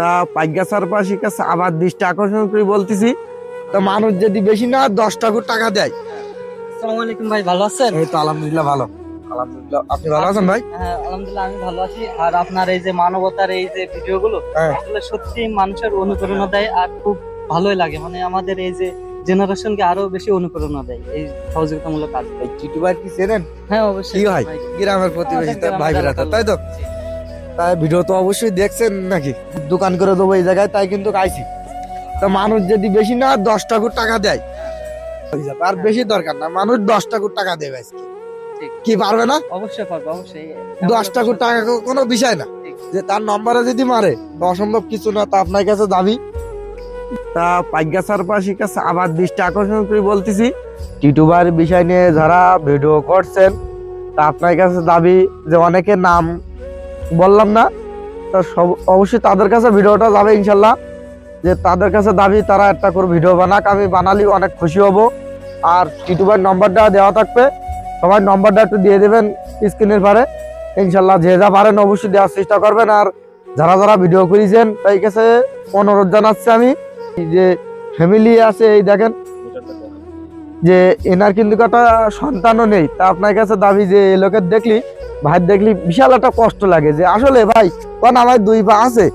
তা পাইগাছার পাশে কাছে আবার দৃষ্টি আকর্ষণ করে বলতেছি, তা মানুষ যদি বেশি না 10 টাকা দেয়। আসসালামু আলাইকুম ভাই, ভালো আছেন? এই তো আলহামদুলিল্লাহ ভালো। আলহামদুলিল্লাহ, আপনি ভালো আছেন ভাই? হ্যাঁ আলহামদুলিল্লাহ আমি ভালো আছি। আর আপনার এই যে মানবতার এই যে ভিডিওগুলো হ্যাঁ। আসলে সত্যি মানুষের অনুপ্রেরণা দেয় আর খুব ভালোই লাগে। মানে আমাদের এই যে জেনারেশনকে আরো বেশি অনুপ্রেরণা দেয় এই সহযোগিতামূলক কাজ। এই টিটু ভাই কি চেনেন? হ্যাঁ অবশ্যই কি ভাই? ভাই। গ্রামের প্রতিবেশী আমাদের গ্রামের ভাই যারা বেড়াতে, ভালো তাই তো? জি। তাই ভিডিও তো অবশ্যই দেখছেন নাকি? দোকান করে দেবো এই জায়গায়, তাই কিন্তু আইছি। তা মানুষ যদি বেশি না 10 টাকা দেয়, আর বেশি দরকার না, মানুষ 10 টাকা দেবে আজকে। ঠিক। কি পারবে না? অবশ্যই পারবো, অবশ্যই। 10 টাকা কোনো বিষয় না, ঠিক। যে তার নম্বরে যদি মারে তো অসম্ভব কিছু না। তা আপনার কাছে দাবি, তা পাইগাছার পাশে কাছে আবার দৃষ্টি আকর্ষণ করে বলতেছি, টিটুবার বিষয় নিয়ে যারা ভিডিও করছেন, তা আপনার কাছে দাবি যে অনেকে নাম বললাম না, তা সব অবশ্যই তাদের কাছে ভিডিওটা যাবে ইনশাল্লাহ। যে তাদের কাছে দাবি তারা একটা করে ভিডিও বানাক, আমি বানালি অনেক খুশি হব। আর টিটুবার নম্বরটা দেওয়া থাকবে, সবাই নম্বরটা একটু দিয়ে দেবেন স্ক্রিনের পারে। ইনশাল্লাহ যে যা পারেন অবশ্যই দেওয়ার চেষ্টা করবেন। আর যারা যারা ভিডিও করেছেন তাই কাছে অনুরোধ জানাচ্ছি আমি, যে ফ্যামিলি আছে, এই দেখেন যে এনার কিন্তু একটা সন্তানও নেই। তা আপনার কাছে দাবি যে এই লোকের দেখলি, ভাই দেখলি বিশাল একটা কষ্ট লাগে, যে আসলে ভাই কারণ আমার 2 পা আছে,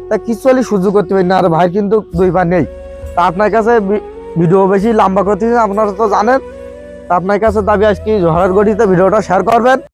তা কিছু হলে সহ্য করতে পারি না, আর ভাই কিন্তু 2 পা নেই। তা আপনার কাছে ভিডিও বেশি লম্বা করতেছি আপনারা তো জানেন। তা আপনার কাছে দাবি আজকে ঝড়ের গতিতে ভিডিওটা শেয়ার করবেন।